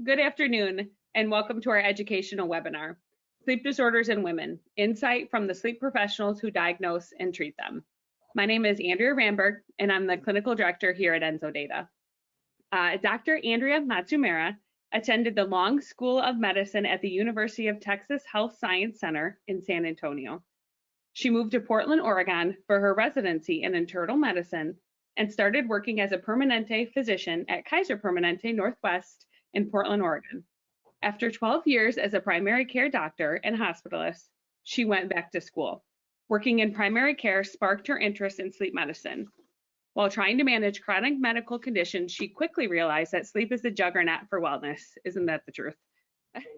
Good afternoon, and welcome to our educational webinar, Sleep Disorders in Women, Insight from the Sleep Professionals Who Diagnose and Treat Them. My name is Andrea Ramberg, and I'm the Clinical Director here at EnsoData. Dr. Andrea Matsumura attended the Long School of Medicine at the University of Texas Health Science Center in San Antonio. She moved to Portland, Oregon for her residency in internal medicine and started working as a Permanente physician at Kaiser Permanente Northwest in Portland, Oregon. After 12 years as a primary care doctor and hospitalist, she went back to school. Working in primary care sparked her interest in sleep medicine. While trying to manage chronic medical conditions, she quickly realized that sleep is a juggernaut for wellness. Isn't that the truth?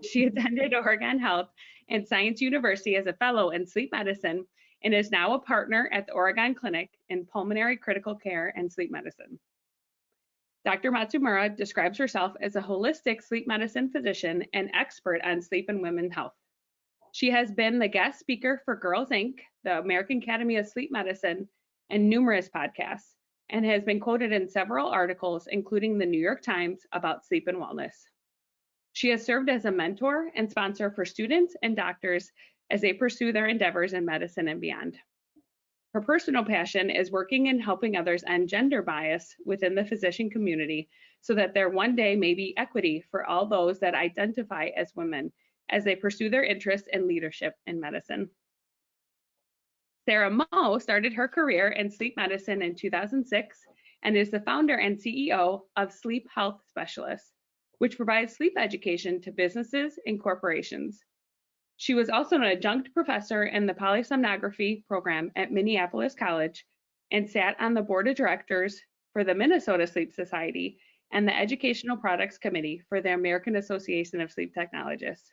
She attended Oregon Health and Science University as a fellow in sleep medicine and is now a partner at the Oregon Clinic in pulmonary critical care and sleep medicine. Dr. Matsumura describes herself as a holistic sleep medicine physician and expert on sleep and women's health. She has been the guest speaker for Girls Inc., the American Academy of Sleep Medicine, and numerous podcasts, and has been quoted in several articles, including the New York Times, about sleep and wellness. She has served as a mentor and sponsor for students and doctors as they pursue their endeavors in medicine and beyond. Her personal passion is working and helping others end gender bias within the physician community so that there one day may be equity for all those that identify as women as they pursue their interests in leadership in medicine. Sarah Moe started her career in sleep medicine in 2006 and is the founder and CEO of Sleep Health Specialists, which provides sleep education to businesses and corporations. She was also an adjunct professor in the polysomnography program at Minneapolis College and sat on the board of directors for the Minnesota Sleep Society and the Educational Products Committee for the American Association of Sleep Technologists.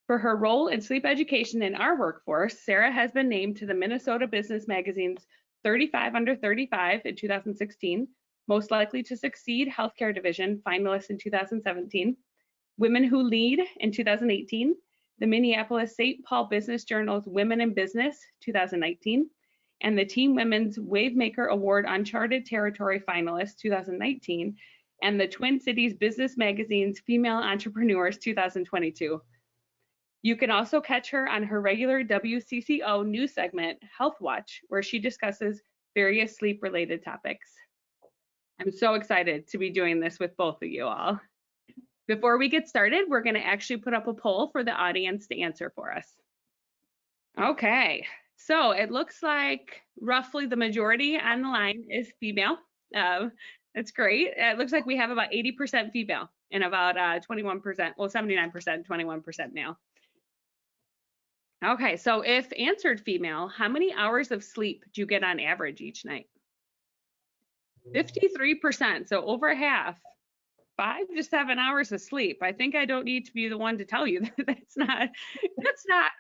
For her role in sleep education in our workforce, Sarah has been named to the Minnesota Business Magazine's 35 Under 35 in 2016, Most Likely to Succeed Healthcare Division finalist in 2017, Women Who Lead in 2018, the Minneapolis St. Paul Business Journal's Women in Business 2019, and the Team Women's Wavemaker Award Uncharted Territory finalist 2019, and the Twin Cities Business Magazine's Female Entrepreneurs 2022. You can also catch her on her regular WCCO news segment, Health Watch, where she discusses various sleep-related topics. I'm so excited to be doing this with both of you all. Before we get started, we're going to actually put up a poll for the audience to answer for us. Okay, so it looks like roughly the majority on the line is female. That's great. It looks like we have about 80% female and about 21%, well, 79%, 21% male. Okay, so if answered female, how many hours of sleep do you get on average each night? 53%, so over half. 5 to 7 hours of sleep. I think I don't need to be the one to tell you that that's not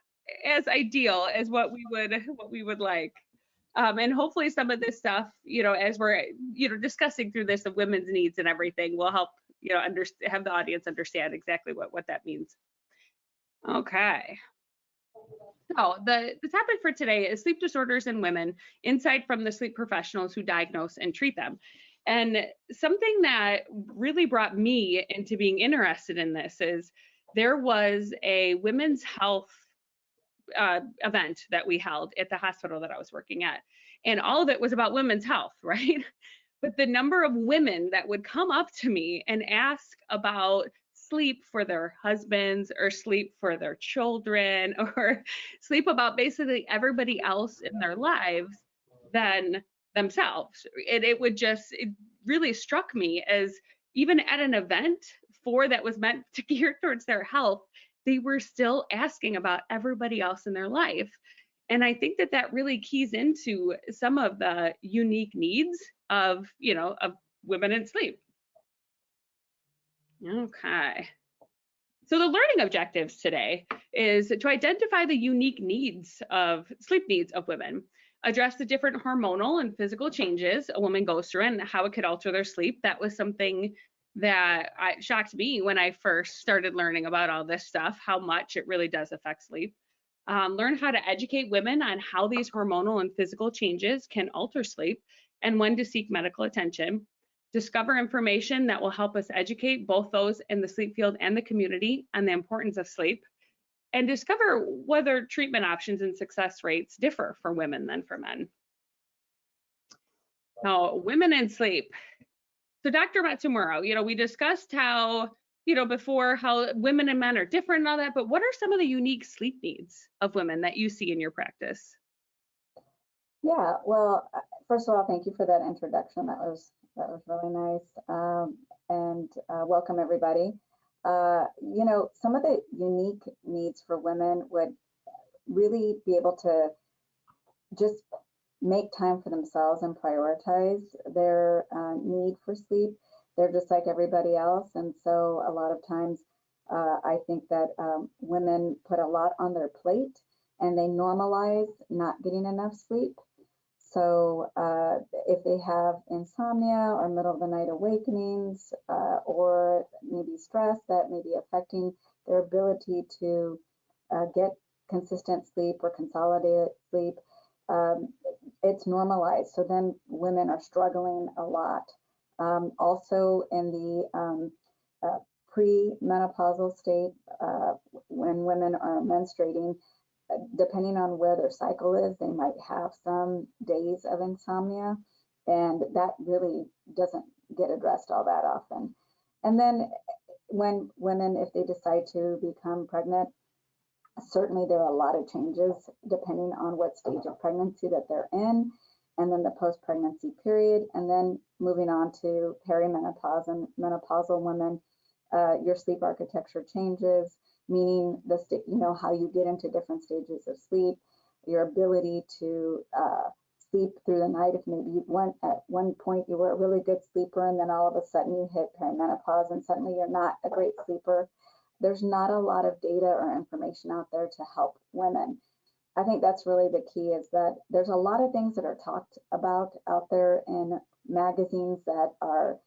as ideal as what we would like. And hopefully some of this stuff, as we're discussing through this of women's needs and everything, will help have the audience understand exactly what that means. Okay. So the topic for today is sleep disorders in women, insight from the sleep professionals who diagnose and treat them. And something that really brought me into being interested in this is there was a women's health event that we held at the hospital that I was working at. And all of it was about women's health, right? But the number of women that would come up to me and ask about sleep for their husbands or sleep for their children or sleep about basically everybody else in their lives than themselves. It really struck me as even at an event that was meant to gear towards their health, they were still asking about everybody else in their life. And I think that really keys into some of the unique needs of women in sleep. Okay. So the learning objectives today is to identify the unique sleep needs of women, address the different hormonal and physical changes a woman goes through and how it could alter their sleep. That was something that shocked me when I first started learning about all this stuff, how much it really does affect sleep. Learn how to educate women on how these hormonal and physical changes can alter sleep and when to seek medical attention. discover information that will help us educate both those in the sleep field and the community on the importance of sleep, and discover whether treatment options and success rates differ for women than for men. Now, women and sleep. So Dr. Matsumura, we discussed how, before how women and men are different and all that, but what are some of the unique sleep needs of women that you see in your practice? Yeah, well, first of all, thank you for that introduction. That was really nice. And welcome everybody. Some of the unique needs for women would really be able to just make time for themselves and prioritize their need for sleep. They're just like everybody else. And so a lot of times I think that women put a lot on their plate and they normalize not getting enough sleep. So if they have insomnia or middle of the night awakenings or maybe stress that may be affecting their ability to get consistent sleep or consolidated sleep, it's normalized. So then women are struggling a lot. Also in the pre-menopausal state, when women are menstruating, depending on where their cycle is, they might have some days of insomnia, and that really doesn't get addressed all that often. And then when women, if they decide to become pregnant, certainly there are a lot of changes depending on what stage of pregnancy that they're in, and then the post-pregnancy period, and then moving on to perimenopause and menopausal women, your sleep architecture changes, meaning how you get into different stages of sleep, your ability to sleep through the night. If maybe at one point you were a really good sleeper and then all of a sudden you hit perimenopause and suddenly you're not a great sleeper. There's not a lot of data or information out there to help women. I think that's really the key, is that there's a lot of things that are talked about out there in magazines that are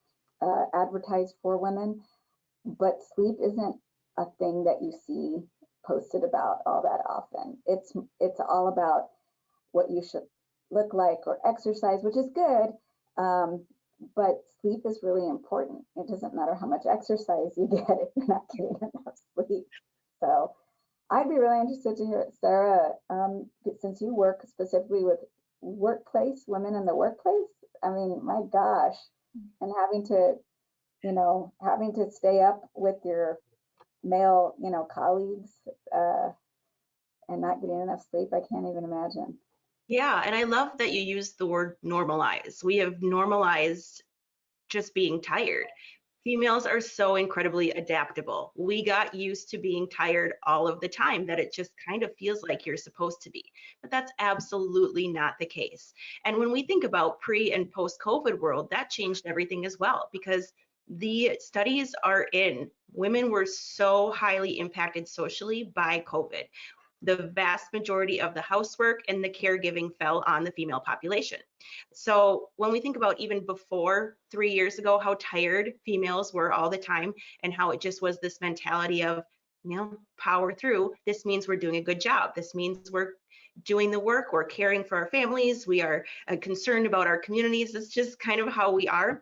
advertised for women, but sleep isn't a thing that you see posted about all that often. It's all about what you should look like or exercise, which is good, but sleep is really important. It doesn't matter how much exercise you get if you're not getting enough sleep. So I'd be really interested to hear, Sarah, since you work specifically with women in the workplace, I mean, my gosh, and having to stay up with your male, colleagues and not getting enough sleep, I can't even imagine. Yeah, and I love that you used the word normalize. We have normalized just being tired. Females are so incredibly adaptable. We got used to being tired all of the time that it just kind of feels like you're supposed to be. But that's absolutely not the case. And when we think about pre and post-COVID world, that changed everything as well, because the studies are in. Women were so highly impacted socially by COVID. The vast majority of the housework and the caregiving fell on the female population. So when we think about even before 3 years ago, how tired females were all the time and how it just was this mentality of, power through, this means we're doing a good job. This means we're doing the work, we're caring for our families, we are concerned about our communities. It's just kind of how we are.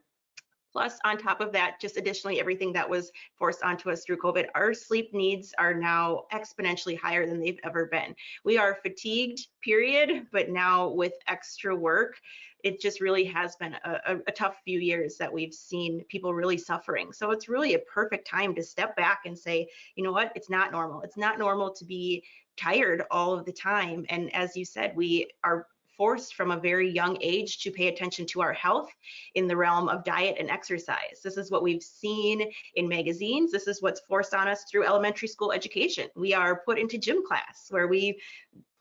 Plus, on top of that, just additionally, everything that was forced onto us through COVID, our sleep needs are now exponentially higher than they've ever been. We are fatigued, period, but now with extra work, it just really has been a tough few years that we've seen people really suffering. So it's really a perfect time to step back and say, you know what, it's not normal. It's not normal to be tired all of the time. And as you said, we are forced from a very young age to pay attention to our health in the realm of diet and exercise. This is what we've seen in magazines. This is what's forced on us through elementary school education. We are put into gym class where we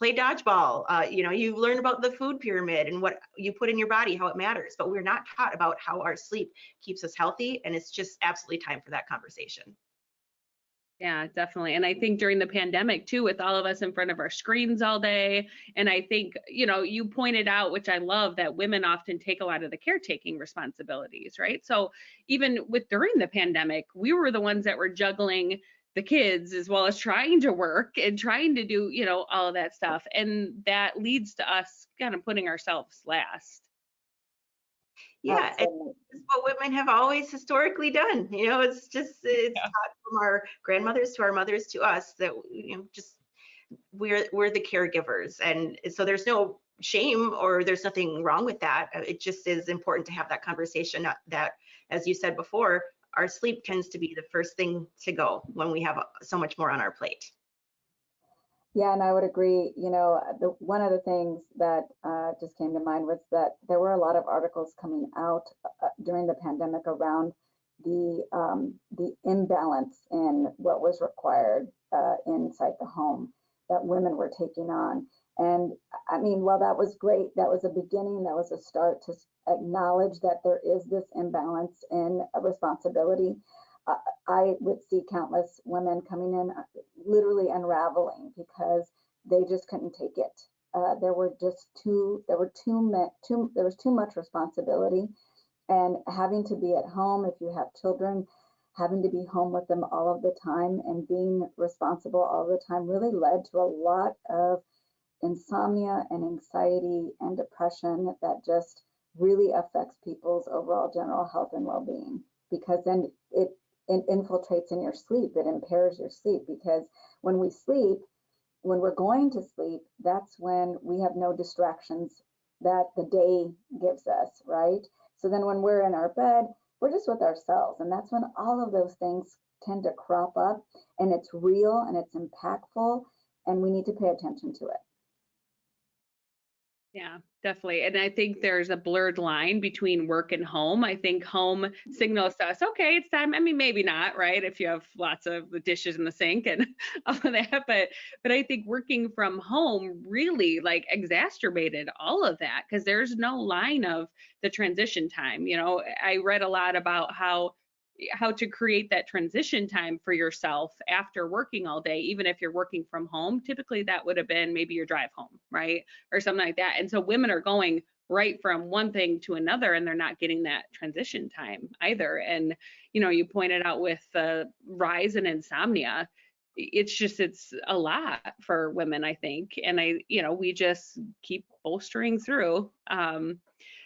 play dodgeball. You learn about the food pyramid and what you put in your body, how it matters, but we're not taught about how our sleep keeps us healthy. And it's just absolutely time for that conversation. Yeah, definitely. And I think during the pandemic too, with all of us in front of our screens all day, and I think, you pointed out, which I love, that women often take a lot of the caretaking responsibilities, right? So even during the pandemic, we were the ones that were juggling the kids as well as trying to work and trying to do, all of that stuff. And that leads to us kind of putting ourselves last. Yeah, and Absolutely. it's what women have always historically done. It's just it's taught from our grandmothers to our mothers to us that just we're the caregivers, and so there's no shame or there's nothing wrong with that. It just is important to have that conversation that, as you said before, our sleep tends to be the first thing to go when we have so much more on our plate. Yeah, and I would agree. One of the things that just came to mind was that there were a lot of articles coming out during the pandemic around the imbalance in what was required inside the home that women were taking on. And I mean, well, that was great. That was a beginning. That was a start to acknowledge that there is this imbalance in responsibility. I would see countless women coming in literally unraveling because they just couldn't take it. There was too much responsibility, and having to be at home if you have children, having to be home with them all of the time and being responsible all the time really led to a lot of insomnia and anxiety and depression that just really affects people's overall general health and well-being, because then it infiltrates in your sleep. It impairs your sleep, because when we sleep, when we're going to sleep, that's when we have no distractions that the day gives us, right? So then when we're in our bed, we're just with ourselves, and that's when all of those things tend to crop up, and it's real and it's impactful, and we need to pay attention to it. Yeah, definitely. And I think there's a blurred line between work and home. I think home signals to us, okay, it's time. I mean, maybe not, right? If you have lots of the dishes in the sink and all of that, but I think working from home really like exacerbated all of that, because there's no line of the transition time. I read a lot about how to create that transition time for yourself after working all day, even if you're working from home. Typically that would have been maybe your drive home, right? Or something like that. And so women are going right from one thing to another, and they're not getting that transition time either. And you pointed out with the rise in insomnia, it's a lot for women, I think. And we just keep bolstering through.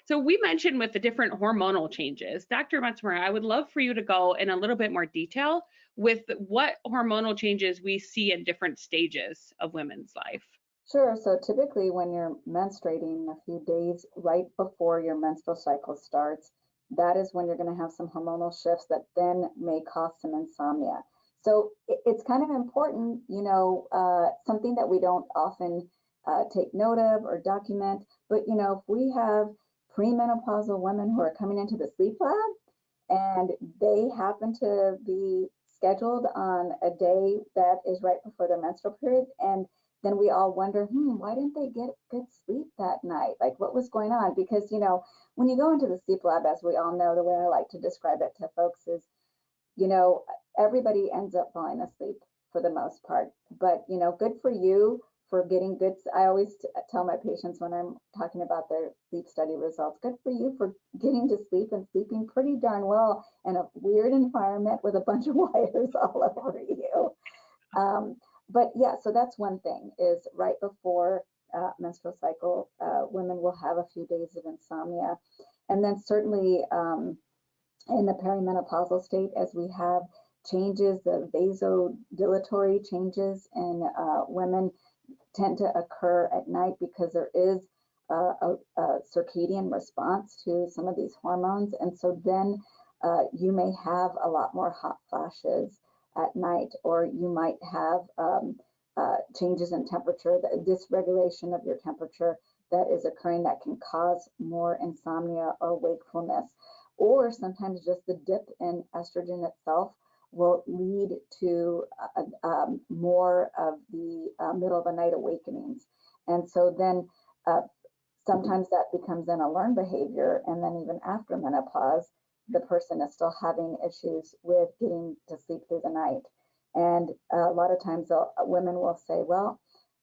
So we mentioned with the different hormonal changes, Dr. Matsumura, I would love for you to go in a little bit more detail with what hormonal changes we see in different stages of women's life. Sure. So typically when you're menstruating a few days right before your menstrual cycle starts, that is when you're going to have some hormonal shifts that then may cause some insomnia. So it's kind of important, something that we don't often take note of or document. But, if we have premenopausal women who are coming into the sleep lab and they happen to be scheduled on a day that is right before their menstrual period, and then we all wonder, why didn't they get good sleep that night? Like, what was going on? Because, when you go into the sleep lab, as we all know, the way I like to describe it to folks is, everybody ends up falling asleep for the most part. But, good for you for getting good. I always tell my patients when I'm talking about their sleep study results, good for you for getting to sleep and sleeping pretty darn well in a weird environment with a bunch of wires all over you. But yeah, so that's one thing, is right before menstrual cycle, women will have a few days of insomnia. And then certainly in the perimenopausal state, as we have changes, the vasodilatory changes in women tend to occur at night because there is a circadian response to some of these hormones. And so then you may have a lot more hot flashes at night, or you might have changes in temperature, the dysregulation of your temperature that is occurring that can cause more insomnia or wakefulness. Or sometimes just the dip in estrogen itself will lead to more of the middle of the night awakenings. And so then sometimes that becomes then a learned behavior, and then even after menopause, the person is still having issues with getting to sleep through the night. And a lot of times women will say, well,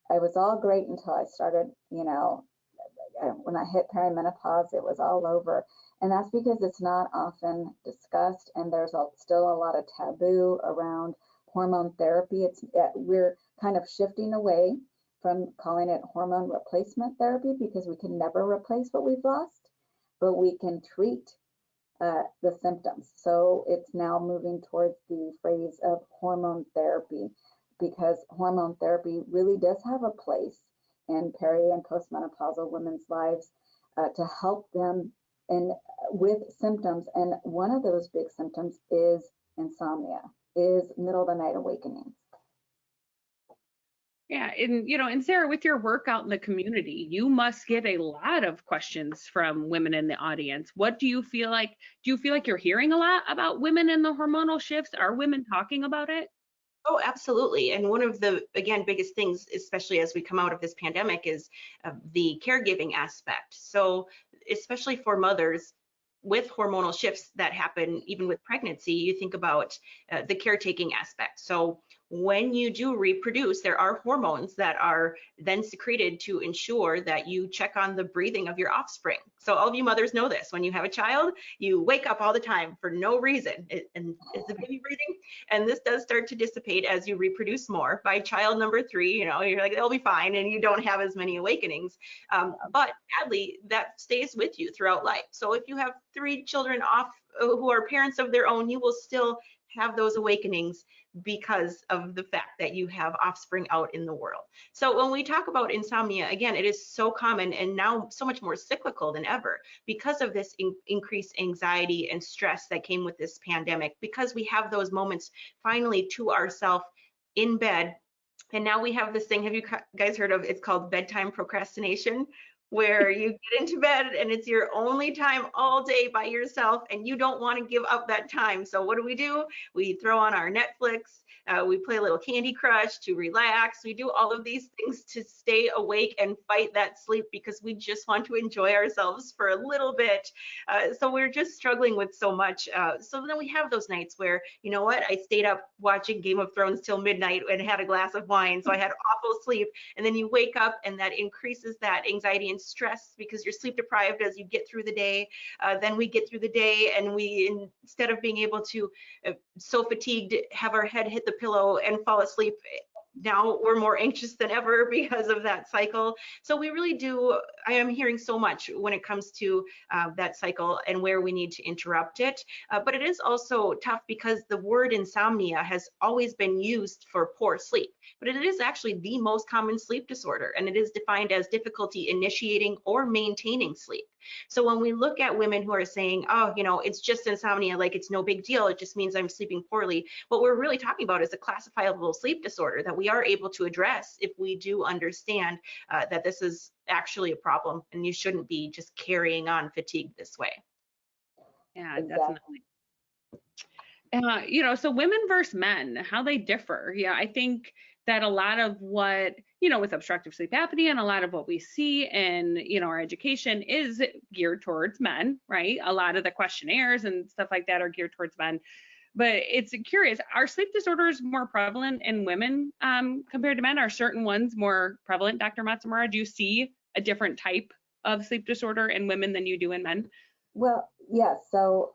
I was all great until I started, when I hit perimenopause, it was all over. And that's because it's not often discussed, and there's still a lot of taboo around hormone therapy. We're kind of shifting away from calling it hormone replacement therapy, because we can never replace what we've lost. but we can treat the symptoms. So it's now moving towards the phrase of hormone therapy, because hormone therapy really does have a place in peri and postmenopausal women's lives to help them with symptoms. And one of those big symptoms is insomnia, is middle of the night awakenings. Yeah, and Sarah, with your work out in the community, you must get a lot of questions from women in the audience. What do you feel like? Do you feel like you're hearing a lot about women and the hormonal shifts? Are women talking about it? Oh, absolutely. And one of the, again, biggest things, especially as we come out of this pandemic, is the caregiving aspect. So especially for mothers with hormonal shifts that happen even with pregnancy, you think about the caretaking aspect. So when you do reproduce, there are hormones that are then secreted to ensure that you check on the breathing of your offspring. So all of you mothers know this. When you have a child, you wake up all the time for no reason. And is the baby breathing? And this does start to dissipate as you reproduce more. By child number 3, you're like, they'll be fine, and you don't have as many awakenings. But sadly, that stays with you throughout life. So if you have 3 children off who are parents of their own, you will still have those awakenings because of the fact that you have offspring out in the world. So when we talk about insomnia, again, it is so common and now so much more cyclical than ever because of this increased anxiety and stress that came with this pandemic, because we have those moments finally to ourselves in bed. And now we have this thing, have you guys heard of, it's called bedtime procrastination, where you get into bed and it's your only time all day by yourself and you don't want to give up that time. So what do? We throw on our Netflix, we play a little Candy Crush to relax. We do all of these things to stay awake and fight that sleep because we just want to enjoy ourselves for a little bit. So we're just struggling with so much. So then we have those nights where, you know what, I stayed up watching Game of Thrones till midnight and had a glass of wine. So I had awful sleep. And then you wake up and that increases that anxiety and stress because you're sleep deprived as you get through the day. Then we get through the day and we, instead of being able to, so fatigued, have our head hit the pillow and fall asleep, now we're more anxious than ever because of that cycle. So we really do, I am hearing so much when it comes to that cycle and where we need to interrupt it. But it is also tough because the word insomnia has always been used for poor sleep, but it is actually the most common sleep disorder, and it is defined as difficulty initiating or maintaining sleep. So when we look at women who are saying, oh, it's just insomnia, like it's no big deal, it just means I'm sleeping poorly, what we're really talking about is a classifiable sleep disorder that we are able to address if we do understand that this is actually a problem and you shouldn't be just carrying on fatigue this way. Yeah, Exactly. definitely. So women versus men, how they differ. Yeah, I think that a lot of what, with obstructive sleep apnea and a lot of what we see in, our education is geared towards men, right? A lot of the questionnaires and stuff like that are geared towards men. But it's curious, are sleep disorders more prevalent in women compared to men? Are certain ones more prevalent, Dr. Matsumura? Do you see a different type of sleep disorder in women than you do in men? Well, yes. So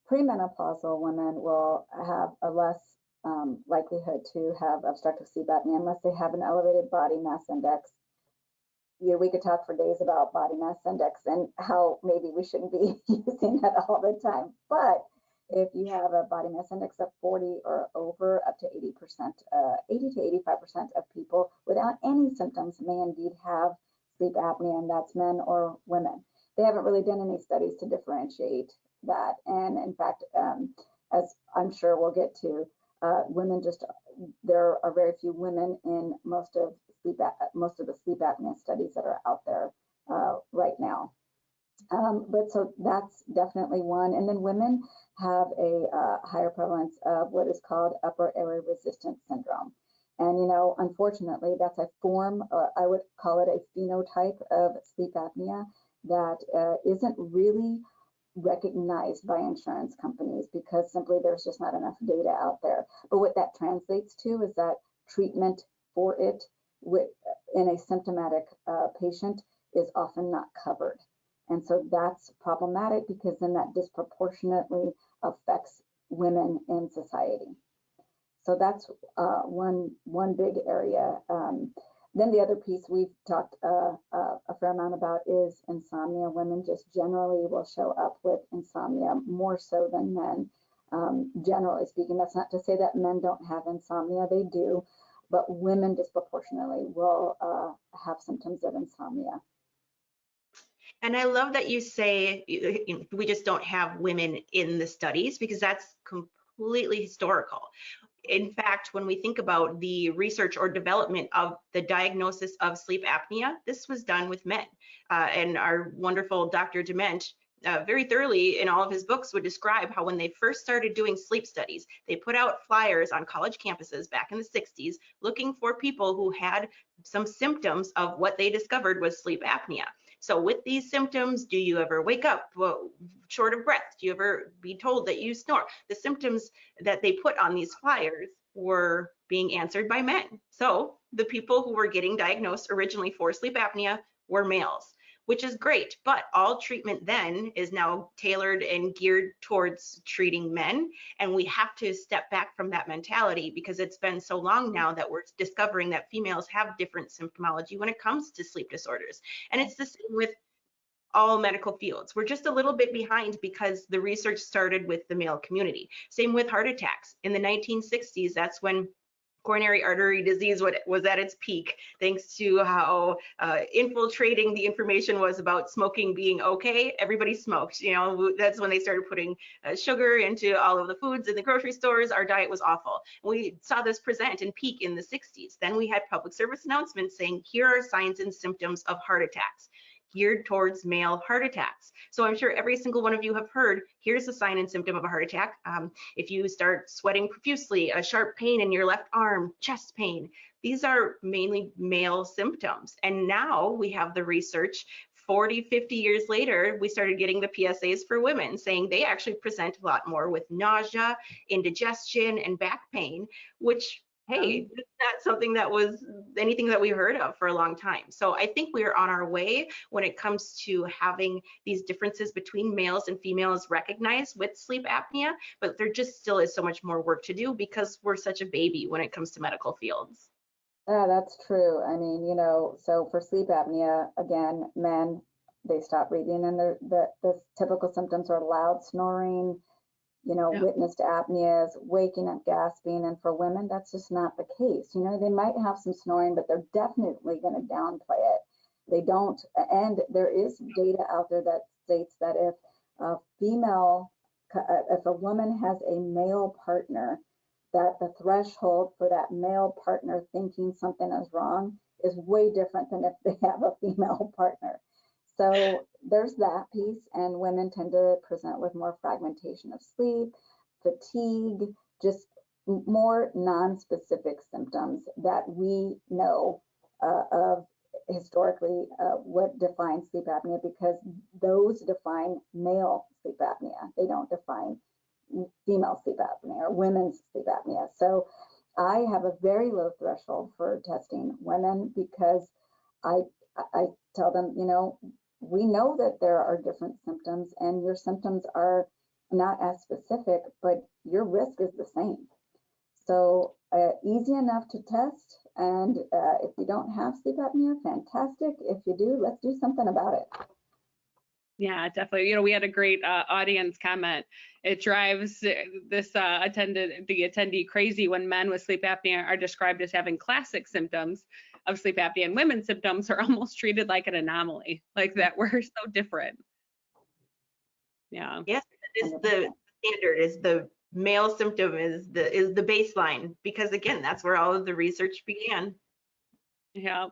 premenopausal women will have a less likelihood to have obstructive sleep apnea unless they have an elevated body mass index. We could talk for days about body mass index and how maybe we shouldn't be using that all the time. But if you have a body mass index of 40 or over, up to 80%, 80 to 85% of people without any symptoms may indeed have sleep apnea, and that's men or women. They haven't really done any studies to differentiate that. And in fact, as I'm sure we'll get to, women there are very few women in most of the sleep apnea studies that are out there right now. But so that's definitely one. And then women have a higher prevalence of what is called upper airway resistance syndrome. And, unfortunately, that's a form, I would call it a phenotype of sleep apnea that isn't really recognized by insurance companies because simply there's just not enough data out there. But what that translates to is that treatment for it in a symptomatic patient is often not covered. And so that's problematic because then that disproportionately affects women in society. So that's one big area. Then the other piece we've talked a fair amount about is insomnia. Women just generally will show up with insomnia more so than men. Generally speaking, that's not to say that men don't have insomnia, they do, but women disproportionately will have symptoms of insomnia. And I love that you say we just don't have women in the studies, because that's completely historical. In fact, when we think about the research or development of the diagnosis of sleep apnea, this was done with men. And our wonderful Dr. Dement very thoroughly in all of his books would describe how when they first started doing sleep studies, they put out flyers on college campuses back in the 60s looking for people who had some symptoms of what they discovered was sleep apnea. So with these symptoms, do you ever wake up short of breath? Do you ever be told that you snore? The symptoms that they put on these flyers were being answered by men. So the people who were getting diagnosed originally for sleep apnea were males, which is great, but all treatment then is now tailored and geared towards treating men. And we have to step back from that mentality, because it's been so long now that we're discovering that females have different symptomology when it comes to sleep disorders. And it's the same with all medical fields. We're just a little bit behind because the research started with the male community. Same with heart attacks. In the 1960s, that's when coronary artery disease was at its peak, thanks to how infiltrating the information was about smoking being okay. Everybody smoked. You know, that's when they started putting sugar into all of the foods in the grocery stores. Our diet was awful. We saw this present and peak in the 60s. Then we had public service announcements saying, here are signs and symptoms of heart attacks, geared towards male heart attacks. So I'm sure every single one of you have heard, here's a sign and symptom of a heart attack. If you start sweating profusely, a sharp pain in your left arm, chest pain, these are mainly male symptoms. And now we have the research 40, 50 years later, we started getting the PSAs for women saying they actually present a lot more with nausea, indigestion, and back pain, which, hey, it's not something that was anything that we heard of for a long time. So I think we're on our way when it comes to having these differences between males and females recognized with sleep apnea, but there just still is so much more work to do because we're such a baby when it comes to medical fields. Yeah, that's true. I mean, you know, so for sleep apnea, again, men, they stop breathing, and the typical symptoms are loud snoring, you know, witnessed apneas, waking up gasping. And for women, that's just not the case. You know, they might have some snoring, but they're definitely going to downplay it. They don't. And there is data out there that states that if a woman has a male partner, that the threshold for that male partner thinking something is wrong is way different than if they have a female partner. So there's that piece, and women tend to present with more fragmentation of sleep, fatigue, just more non-specific symptoms that we know of historically what defines sleep apnea, because those define male sleep apnea. They don't define female sleep apnea or women's sleep apnea. So I have a very low threshold for testing women, because I tell them, you know, we know that there are different symptoms and your symptoms are not as specific, but your risk is the same. So easy enough to test. And if you don't have sleep apnea, fantastic. If you do, let's do something about it. Yeah, definitely. You know, we had a great audience comment. It drives this attendee crazy when men with sleep apnea are described as having classic symptoms of sleep apnea, and women's symptoms are almost treated like an anomaly, like that we're so different. Yeah. Yes, is the standard, is the male symptom is the baseline, because again, that's where all of the research began. Yeah.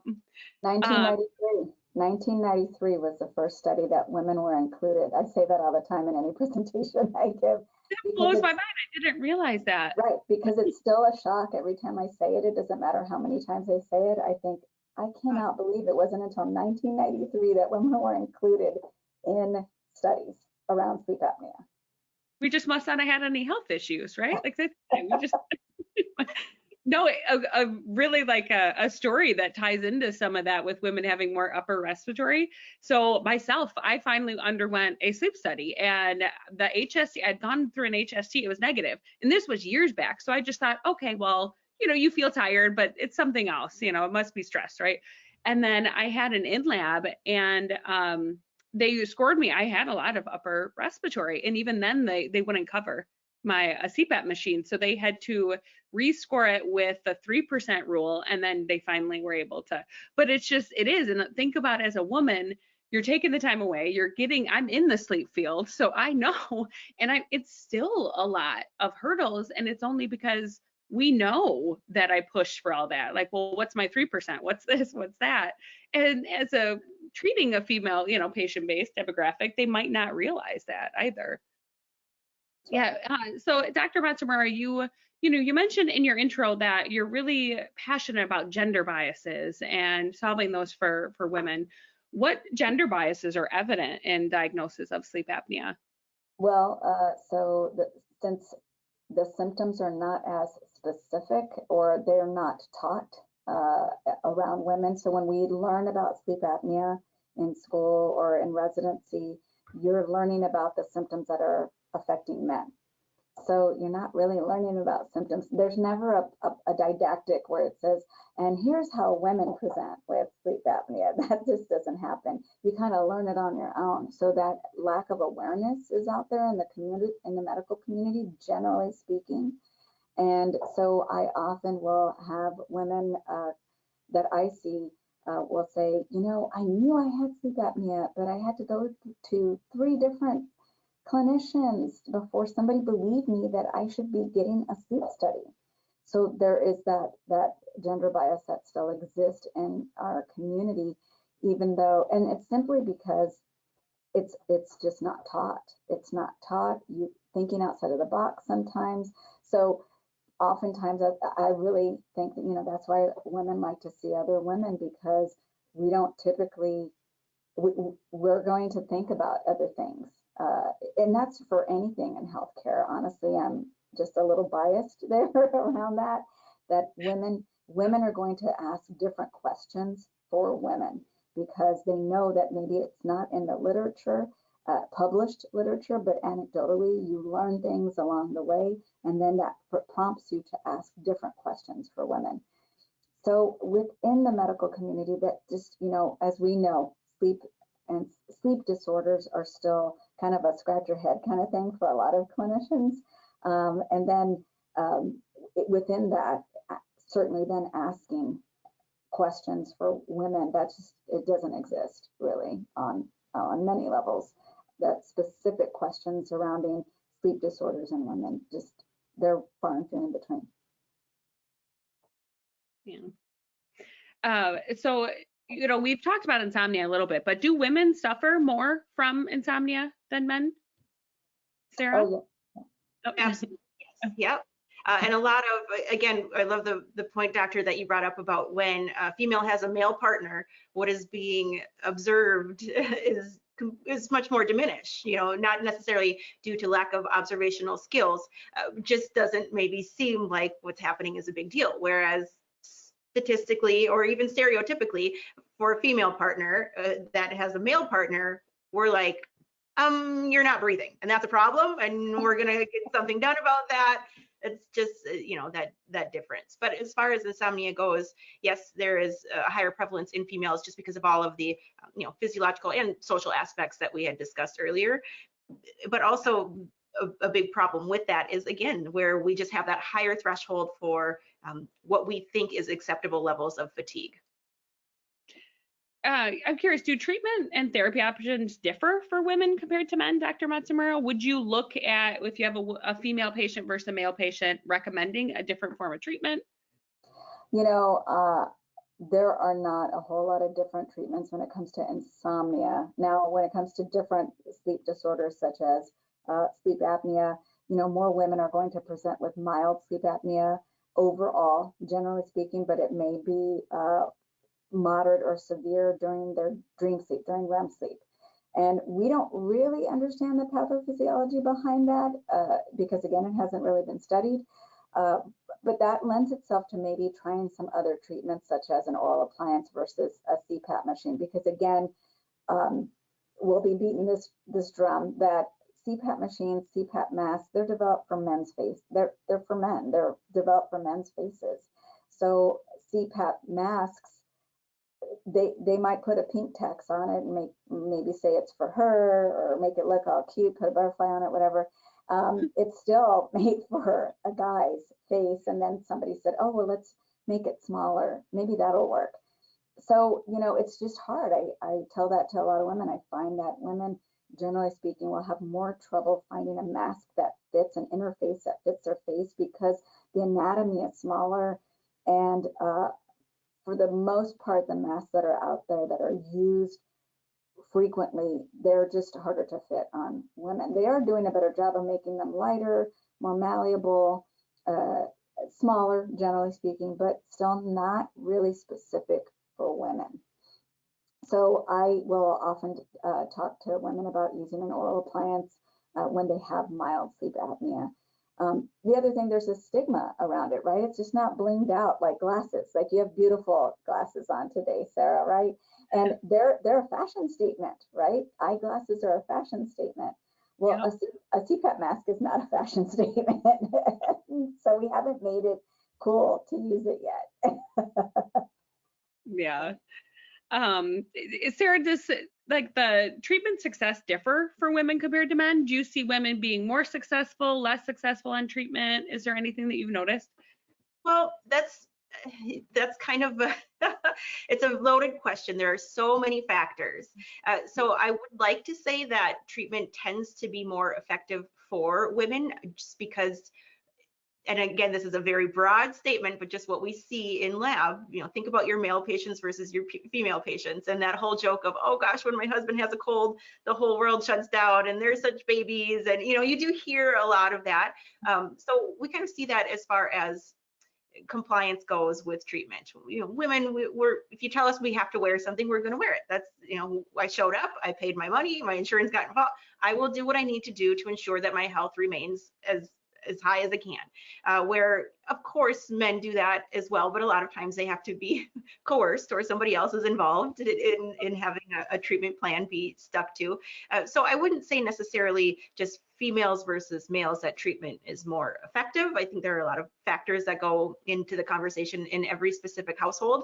1993 was the first study that women were included. I say that all the time in any presentation I give. That blows my mind. I didn't realize that. Right, because it's still a shock every time I say it. It doesn't matter how many times I say it. I think, I cannot believe it wasn't until 1993 that women were included in studies around sleep apnea. We just must not have had any health issues, right? Like we just no, really like a story that ties into some of that with women having more upper respiratory. So myself, I finally underwent a sleep study, and the HST, I'd gone through an HST, it was negative. And this was years back. So I just thought, okay, well, you feel tired, but it's something else, it must be stress, right? And then I had an in-lab, and they scored me. I had a lot of upper respiratory, and even then they wouldn't cover my CPAP machine. So they had to rescore it with the 3% rule, and then they finally were able to. But it is. And think about, as a woman, you're taking the time away, I'm in the sleep field, so I know, and it's still a lot of hurdles, and it's only because we know that I push for all that. Like, well, what's my 3%? What's this? What's that? And as treating a female, patient-based demographic, they might not realize that either. Yeah. So Dr. Matsumura, you mentioned in your intro that you're really passionate about gender biases and solving those for women. What gender biases are evident in diagnosis of sleep apnea? Well, since the symptoms are not as specific, or they're not taught around women, so when we learn about sleep apnea in school or in residency, you're learning about the symptoms that are affecting men. So you're not really learning about symptoms. There's never a didactic where it says, and here's how women present with sleep apnea. That just doesn't happen. You kind of learn it on your own. So that lack of awareness is out there in the community, in the medical community, generally speaking. And so I often will have women that I see will say, I knew I had sleep apnea, but I had to go to 3 different clinicians before somebody believed me that I should be getting a sleep study. So there is that gender bias that still exists in our community, even though, and it's simply because it's just not taught. It's not taught. You thinking outside of the box sometimes. So oftentimes I really think that, that's why women like to see other women, because we don't typically, we're going to think about other things. And that's for anything in healthcare. Honestly, I'm just a little biased there around that women are going to ask different questions for women, because they know that maybe it's not in the literature, published literature, but anecdotally you learn things along the way, and then that prompts you to ask different questions for women. So within the medical community, that just, as we know, sleep disorders are still kind of a scratch your head kind of thing for a lot of clinicians. And then within that, certainly then asking questions for women, it doesn't exist really on many levels. That specific questions surrounding sleep disorders in women, they're far and few in between. Yeah. So, we've talked about insomnia a little bit, but do women suffer more from insomnia than men? Sarah? Oh, yeah. Oh, absolutely. Yes. Yep. And a lot of, again, I love the point, doctor, that you brought up about when a female has a male partner, what is being observed is much more diminished, not necessarily due to lack of observational skills, just doesn't maybe seem like what's happening is a big deal. Whereas statistically, or even stereotypically, for a female partner that has a male partner, we're like, you're not breathing, and that's a problem, and we're gonna get something done about that. It's just, that difference. But as far as insomnia goes, yes, there is a higher prevalence in females just because of all of the, physiological and social aspects that we had discussed earlier. But also a big problem with that is, again, where we just have that higher threshold for what we think is acceptable levels of fatigue. I'm curious, do treatment and therapy options differ for women compared to men, Dr. Matsumura? Would you look at, if you have a female patient versus a male patient, recommending a different form of treatment? There are not a whole lot of different treatments when it comes to insomnia. Now, when it comes to different sleep disorders such as sleep apnea, more women are going to present with mild sleep apnea overall, generally speaking, but it may be moderate or severe during their dream sleep, during REM sleep. And we don't really understand the pathophysiology behind that because, again, it hasn't really been studied. But that lends itself to maybe trying some other treatments, such as an oral appliance versus a CPAP machine, because, again, we'll be beating this drum that CPAP machines, CPAP masks, they're developed for men's face. They're for men. They're developed for men's faces. So CPAP masks, they might put a pink text on it and maybe say it's for her, or make it look all cute, put a butterfly on it, whatever. It's still made for a guy's face, and then somebody said, oh, well, let's make it smaller, maybe that'll work. So, you know, it's just hard. I tell that to a lot of women. I find that women, generally speaking, will have more trouble finding a mask that fits, an interface that fits their face, because the anatomy is smaller. And for the most part, the masks that are out there that are used frequently, they're just harder to fit on women. They are doing a better job of making them lighter, more malleable, smaller, generally speaking, but still not really specific for women. So I will often talk to women about using an oral appliance when they have mild sleep apnea. The other thing, there's a stigma around it, right? It's just not blinged out like glasses. Like, you have beautiful glasses on today, Sarah, right? And they're a fashion statement, right? Eyeglasses are a fashion statement. Well, yep. A CPAP mask is not a fashion statement. So we haven't made it cool to use it yet. Yeah. Sarah, does like the treatment success differ for women compared to men? Do you see women being more successful, less successful on treatment? Is there anything that you've noticed? Well, that's kind of it's a loaded question. There are so many factors. So I would like to say that treatment tends to be more effective for women, just because, and again, this is a very broad statement, but just what we see in lab, you know, think about your male patients versus your female patients, and that whole joke of, oh gosh, when my husband has a cold, the whole world shuts down and there's such babies. And, you know, you do hear a lot of that. So we kind of see that as far as compliance goes with treatment. You know, women, if you tell us we have to wear something, we're going to wear it. That's, you know, I showed up, I paid my money, my insurance got involved. I will do what I need to do to ensure that my health remains as high as it can, where of course men do that as well, but a lot of times they have to be coerced, or somebody else is involved in having a treatment plan be stuck to. So I wouldn't say necessarily just females versus males that treatment is more effective. I think there are a lot of factors that go into the conversation in every specific household,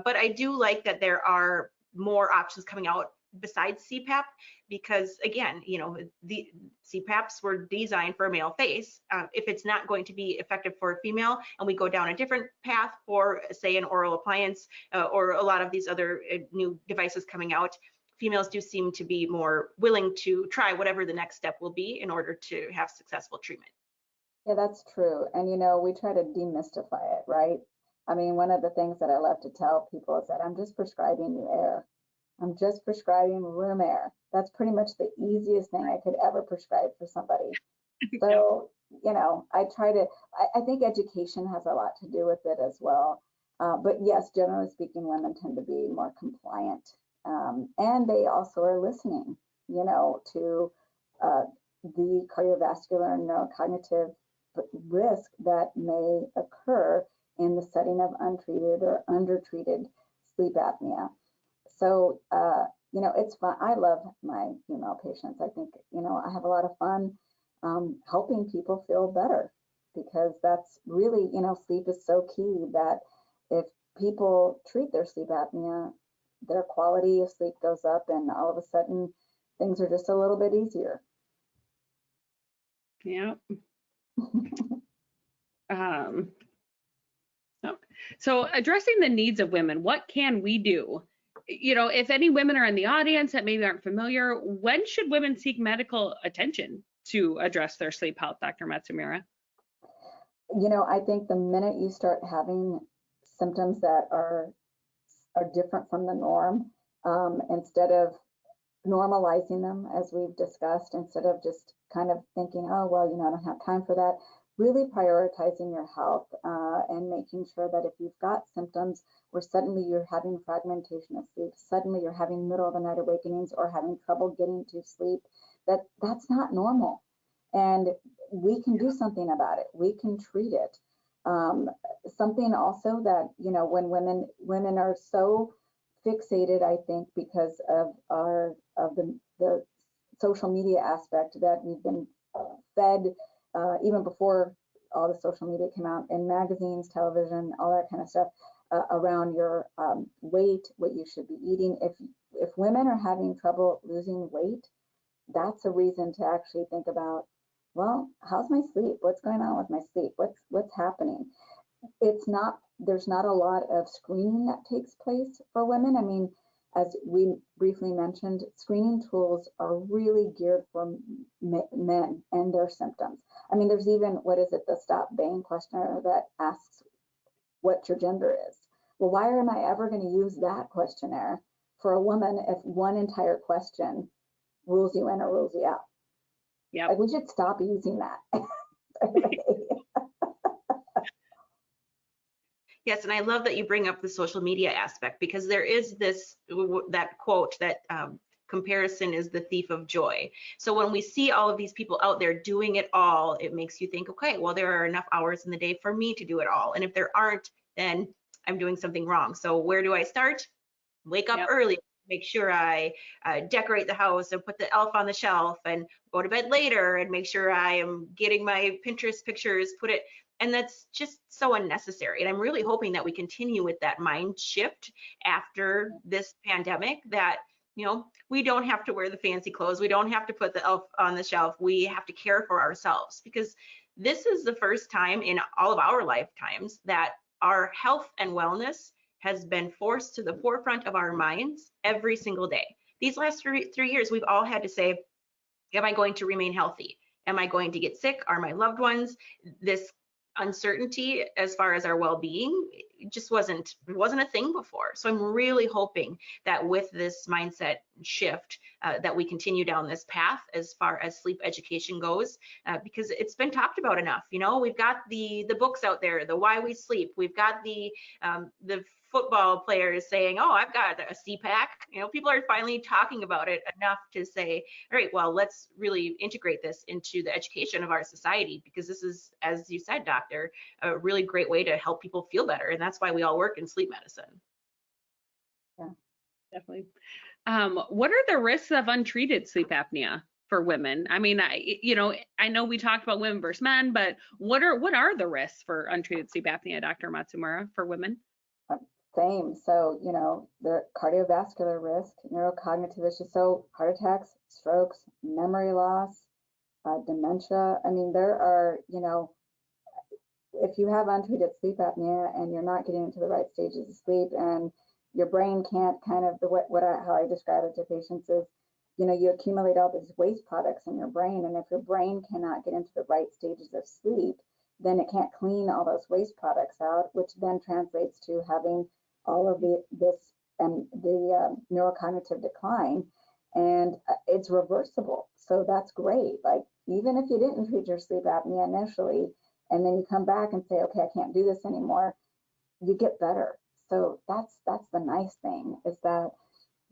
but I do like that there are more options coming out besides CPAP, because again, you know, the CPAPs were designed for a male face. If it's not going to be effective for a female, and we go down a different path for, say, an oral appliance, or a lot of these other new devices coming out, females do seem to be more willing to try whatever the next step will be in order to have successful treatment. Yeah, that's true. And, you know, we try to demystify it, right? I mean, one of the things that I love to tell people is that I'm just prescribing you air. I'm just prescribing room air. That's pretty much the easiest thing I could ever prescribe for somebody. So, you know, I think education has a lot to do with it as well. But yes, generally speaking, women tend to be more compliant. And they also are listening, you know, to the cardiovascular and neurocognitive risk that may occur in the setting of untreated or undertreated sleep apnea. So, you know, it's fun. I love my female patients. I think, you know, I have a lot of fun helping people feel better, because that's really, you know, sleep is so key that if people treat their sleep apnea, their quality of sleep goes up, and all of a sudden things are just a little bit easier. Yeah. So addressing the needs of women, what can we do? You know, if any women are in the audience that maybe aren't familiar, when should women seek medical attention to address their sleep health, Dr. Matsumura? You know, I think the minute you start having symptoms that are different from the norm, instead of normalizing them, as we've discussed, instead of just kind of thinking, oh, well, you know, I don't have time for that, really prioritizing your health and making sure that if you've got symptoms where suddenly you're having fragmentation of sleep, suddenly you're having middle of the night awakenings or having trouble getting to sleep, that's not normal. And we can do something about it. We can treat it. Something also that, you know, when women are so fixated, I think, because of the social media aspect that we've been fed even before all the social media came out, in magazines, television, all that kind of stuff, around your weight, what you should be eating. If women are having trouble losing weight, that's a reason to actually think about, well, how's my sleep? What's going on with my sleep? What's happening? There's not a lot of screening that takes place for women. I mean, as we briefly mentioned, screening tools are really geared for men and their symptoms. I mean, there's even, what is it, the Stop Bang questionnaire that asks what your gender is. Well, why am I ever going to use that questionnaire for a woman if one entire question rules you in or rules you out? Yeah. Like, we should stop using that. Yes, and I love that you bring up the social media aspect, because there is that quote that comparison is the thief of joy. So when we see all of these people out there doing it all, it makes you think, okay, well, there are enough hours in the day for me to do it all. And if there aren't, then I'm doing something wrong. So where do I start? Wake up early, make sure I decorate the house and put the elf on the shelf, and go to bed later and make sure I am getting my Pinterest pictures, and that's just so unnecessary. And I'm really hoping that we continue with that mind shift after this pandemic, that, you know, we don't have to wear the fancy clothes. We don't have to put the elf on the shelf. We have to care for ourselves, because this is the first time in all of our lifetimes that our health and wellness has been forced to the forefront of our minds every single day. These last three years, we've all had to say, am I going to remain healthy? Am I going to get sick? Are my loved ones? This uncertainty as far as our well-being just wasn't a thing before. So I'm really hoping that with this mindset shift, that we continue down this path as far as sleep education goes, because it's been talked about enough. You know, we've got the books out there, the Why We Sleep. We've got the football players saying, oh, I've got a CPAC. You know, people are finally talking about it enough to say, all right, well, let's really integrate this into the education of our society, because this is, as you said, doctor, a really great way to help people feel better. And that's why we all work in sleep medicine. Yeah, definitely. What are the risks of untreated sleep apnea for women? I mean, I know we talked about women versus men, but what are the risks for untreated sleep apnea, Dr. Matsumura, for women? Same. So, you know, the cardiovascular risk, neurocognitive issues, so heart attacks, strokes, memory loss, dementia. I mean, there are, you know, if you have untreated sleep apnea and you're not getting into the right stages of sleep, and your brain can't kind of, how I describe it to patients is, you know, you accumulate all these waste products in your brain, and if your brain cannot get into the right stages of sleep, then it can't clean all those waste products out, which then translates to having all of this neurocognitive decline, and it's reversible. So that's great. Like, even if you didn't treat your sleep apnea initially, and then you come back and say, okay, I can't do this anymore, you get better. So that's the nice thing, is that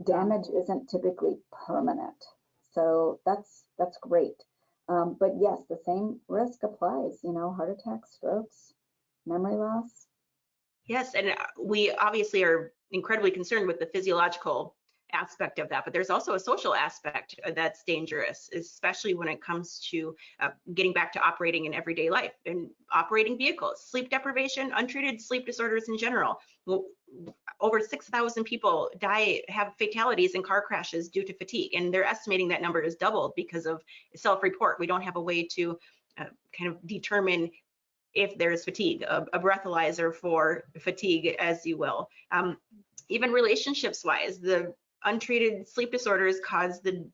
damage isn't typically permanent. So that's great. But yes, the same risk applies, you know, heart attacks, strokes, memory loss. Yes, and we obviously are incredibly concerned with the physiological aspect of that, but there's also a social aspect that's dangerous, especially when it comes to getting back to operating in everyday life and operating vehicles, sleep deprivation, untreated sleep disorders in general. Well, over 6,000 people have fatalities in car crashes due to fatigue, and they're estimating that number is doubled because of self-report. We don't have a way to kind of determine if there's fatigue, a breathalyzer for fatigue, as you will. Even relationships wise, the untreated sleep disorders cause the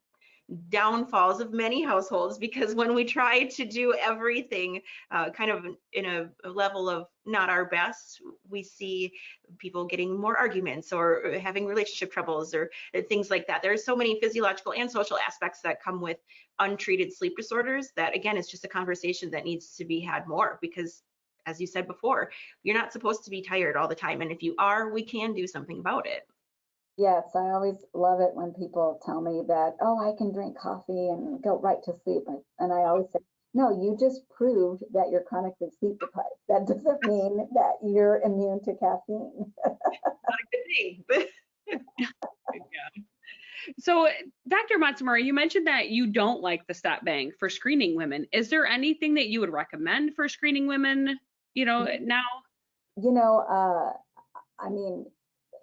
downfalls of many households, because when we try to do everything kind of in a level of not our best, we see people getting more arguments or having relationship troubles or things like that. There's so many physiological and social aspects that come with untreated sleep disorders that, again, it's just a conversation that needs to be had more, because as you said before, you're not supposed to be tired all the time, and if you are, we can do something about it. Yes, I always love it when people tell me that, oh, I can drink coffee and go right to sleep. And I always say, no, you just proved that you're chronically sleep deprived. That doesn't mean that you're immune to caffeine. Not a good thing. So, Dr. Matsumura, you mentioned that you don't like the stop bang for screening women. Is there anything that you would recommend for screening women, now? I mean,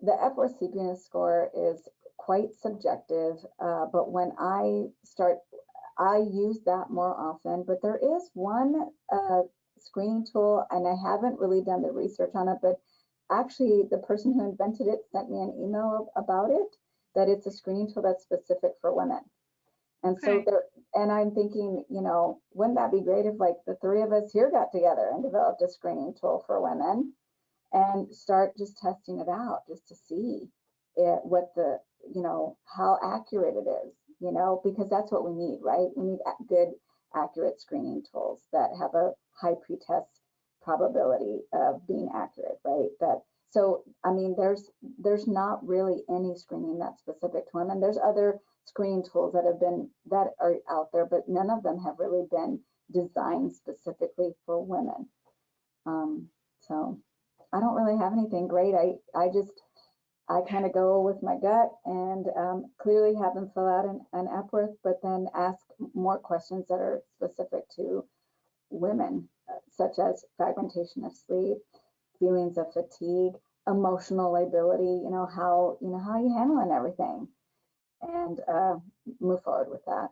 the Epworth Sleepiness Score is quite subjective, but when I use that more often. But there is one screening tool, and I haven't really done the research on it, but actually the person who invented it sent me an email about it, that it's a screening tool that's specific for women. And Okay. so and I'm thinking, wouldn't that be great if like the three of us here got together and developed a screening tool for women and start just testing it out just to see how accurate it is, because that's what we need, right? We need good, accurate screening tools that have a high pretest probability of being accurate, right? So, I mean, there's not really any screening that's specific to women. There's other screening tools that are out there, but none of them have really been designed specifically for women. So I don't really have anything great. I kind of go with my gut and clearly have them fill out an Epworth, but then ask more questions that are specific to women, such as fragmentation of sleep, feelings of fatigue, emotional lability, how you handling everything, and move forward with that.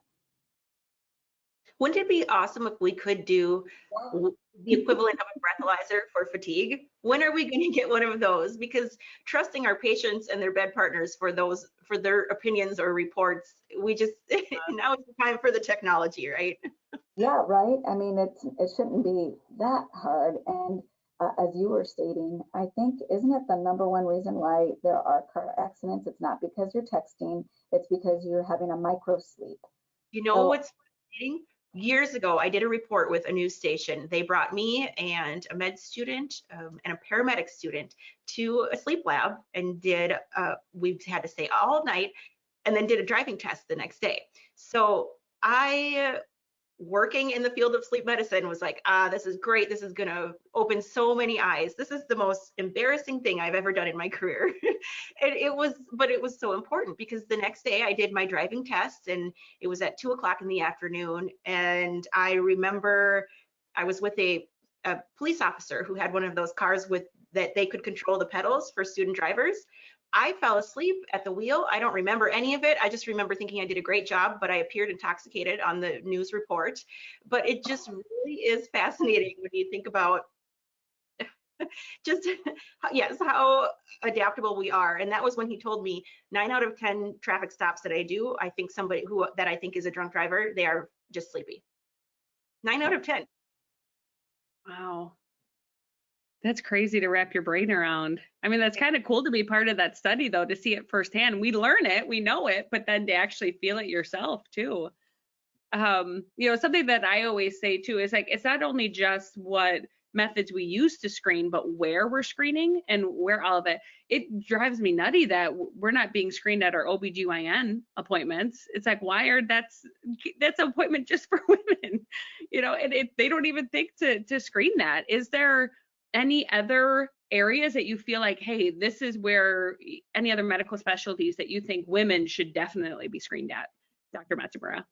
Wouldn't it be awesome if we could do the equivalent of a breathalyzer for fatigue? When are we going to get one of those? Because trusting our patients and their bed partners for their opinions or reports, now is the time for the technology, right? Yeah, right. I mean, it shouldn't be that hard. And as you were stating, I think, isn't it the number one reason why there are car accidents? It's not because you're texting, it's because you're having a micro sleep. You know what's fascinating? Years ago, I did a report with a news station. They brought me and a med student and a paramedic student to a sleep lab and we had to stay all night and then did a driving test the next day. So I, working in the field of sleep medicine, was like, this is great. This is gonna open so many eyes. This is the most embarrassing thing I've ever done in my career. And but it was so important because the next day I did my driving test and it was at 2 o'clock in the afternoon. And I remember I was with a police officer who had one of those cars that they could control the pedals for student drivers. I fell asleep at the wheel. I don't remember any of it. I just remember thinking I did a great job, but I appeared intoxicated on the news report. But it just really is fascinating when you think about just, yes, how adaptable we are. And that was when he told me 9 out of 10 traffic stops that I do, I think somebody that I think is a drunk driver, they are just sleepy. 9 out of 10. Wow. That's crazy to wrap your brain around. I mean, that's kind of cool to be part of that study, though, to see it firsthand. We learn it, we know it, but then to actually feel it yourself, too. Something that I always say, too, is like, it's not only just what methods we use to screen, but where we're screening and where all of it. It drives me nutty that we're not being screened at our OBGYN appointments. It's like, that's an appointment just for women, and they don't even think to screen that. Is there any other areas that you feel like, hey, this is where any other medical specialties that you think women should definitely be screened at, Dr. Matsumura?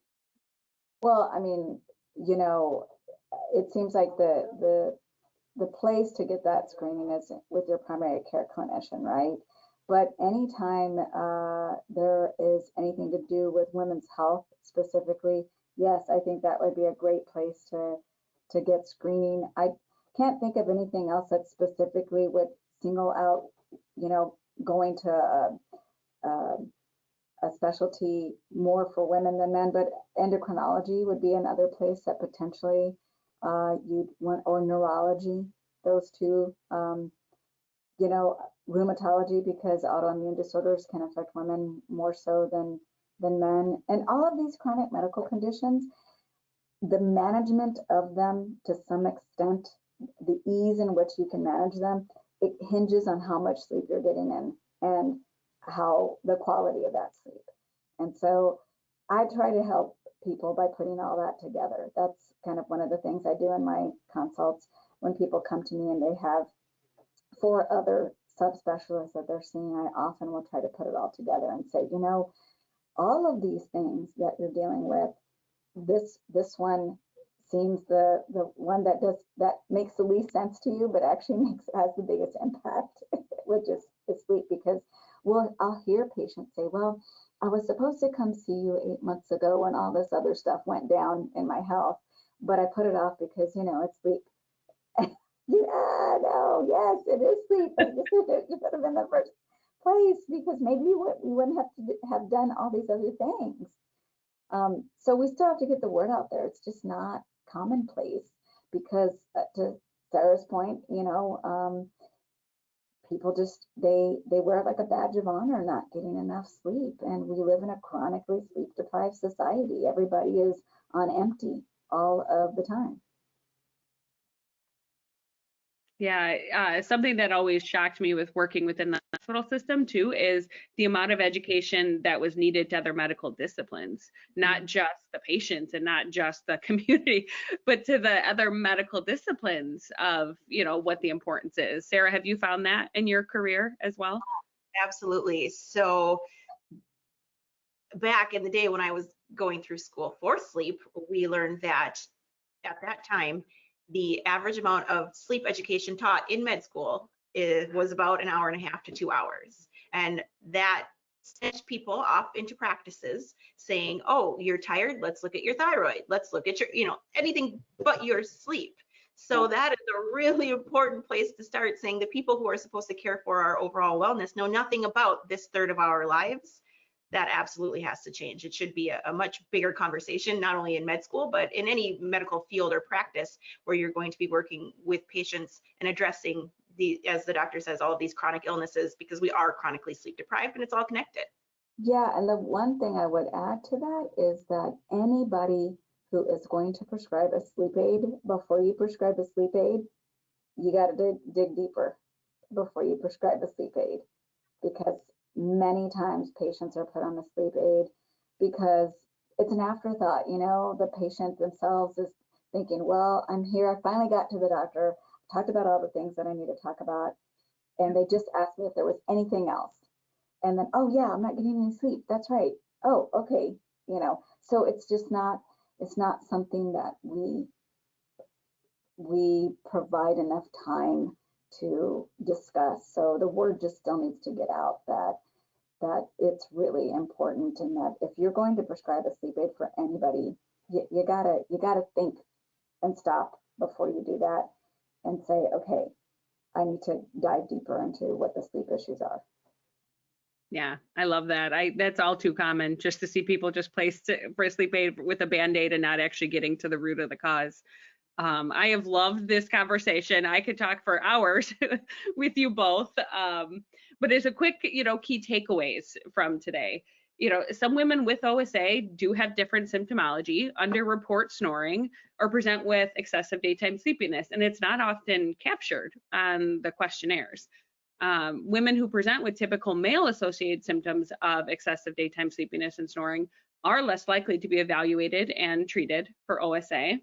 Well, I mean, it seems like the place to get that screening is with your primary care clinician, right? But anytime there is anything to do with women's health specifically, yes, I think that would be a great place to get screening. I can't think of anything else that specifically would single out, going to a specialty more for women than men, but endocrinology would be another place that potentially you'd want, or neurology, those two, rheumatology, because autoimmune disorders can affect women more so than men. And all of these chronic medical conditions, the management of them to some extent, the ease in which you can manage them, it hinges on how much sleep you're getting in and how the quality of that sleep. And so I try to help people by putting all that together. That's kind of one of the things I do in my consults when people come to me and they have 4 other subspecialists that they're seeing. I often will try to put it all together and say, all of these things that you're dealing with, this one seems the one that makes the least sense to you, but actually has the biggest impact, which is sleep. Because I'll hear patients say, well, I was supposed to come see you 8 months ago when all this other stuff went down in my health, but I put it off because, it's sleep. Yeah, no, yes, it is sleep. But this should have been the first place, because maybe we wouldn't have to have done all these other things. So we still have to get the word out there. It's just not commonplace, because to Sarah's point, people just, they wear it like a badge of honor not getting enough sleep. And we live in a chronically sleep deprived society. Everybody is on empty all of the time. Yeah, something that always shocked me with working within the hospital system too is the amount of education that was needed to other medical disciplines, not just the patients and not just the community, but to the other medical disciplines of, what the importance is. Sarah, have you found that in your career as well? Absolutely. So back in the day when I was going through school for sleep, we learned that at that time, the average amount of sleep education taught in med school was about 1.5 hours to 2 hours. And that sent people off into practices saying, oh, you're tired, let's look at your thyroid, let's look at your, anything but your sleep. So that is a really important place to start, saying the people who are supposed to care for our overall wellness know nothing about this third of our lives. That absolutely has to change. It should be a much bigger conversation, not only in med school, but in any medical field or practice where you're going to be working with patients and addressing as the doctor says, all of these chronic illnesses, because we are chronically sleep deprived and it's all connected. Yeah, and the one thing I would add to that is that anybody who is going to prescribe a sleep aid, before you prescribe a sleep aid, you got to dig deeper before you prescribe a sleep aid, because many times patients are put on the sleep aid because it's an afterthought. The patient themselves is thinking, well, I'm here, I finally got to the doctor, talked about all the things that I need to talk about, and they just asked me if there was anything else. And then, oh yeah, I'm not getting any sleep, that's right, oh, okay. So it's just not, it's not something that we provide enough time to discuss. So the word just still needs to get out that it's really important, and that if you're going to prescribe a sleep aid for anybody, you gotta think and stop before you do that and say, okay, I need to dive deeper into what the sleep issues are. Yeah, I love that. That's all too common, just to see people just placed for a sleep aid with a Band-Aid and not actually getting to the root of the cause. I have loved this conversation. I could talk for hours with you both. But as a quick, key takeaways from today, some women with OSA do have different symptomology, underreport snoring, or present with excessive daytime sleepiness, and it's not often captured on the questionnaires. Women who present with typical male-associated symptoms of excessive daytime sleepiness and snoring are less likely to be evaluated and treated for OSA.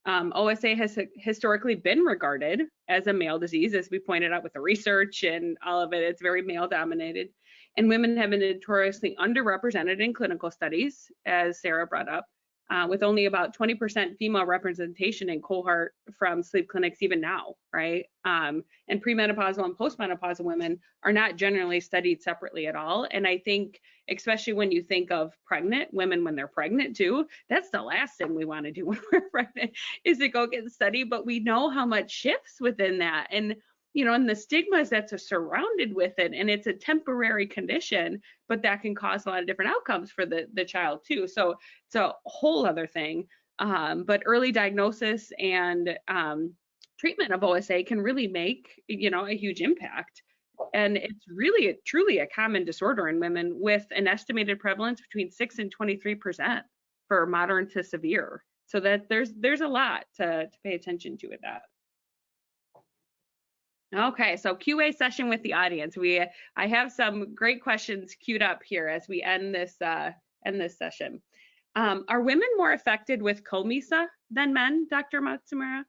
OSA has historically been regarded as a male disease, as we pointed out with the research and all of it. It's very male dominated, and women have been notoriously underrepresented in clinical studies, as Sarah brought up, with only about 20% female representation in cohort from sleep clinics even now, right? And premenopausal and postmenopausal women are not generally studied separately at all. And I think, especially when you think of pregnant women when they're pregnant too, that's the last thing we want to do when we're pregnant, is to go get studied. But we know how much shifts within that, and and the stigmas that's surrounded with it, and it's a temporary condition, but that can cause a lot of different outcomes for the child too. So it's a whole other thing. But early diagnosis and treatment of OSA can really make a huge impact. And it's really truly a common disorder in women, with an estimated prevalence between 6 and 23% for moderate to severe. So that there's a lot to pay attention to with that. Okay, so QA session with the audience. I have some great questions queued up here as we end this session. Are women more affected with COMISA than men, Dr. Matsumura?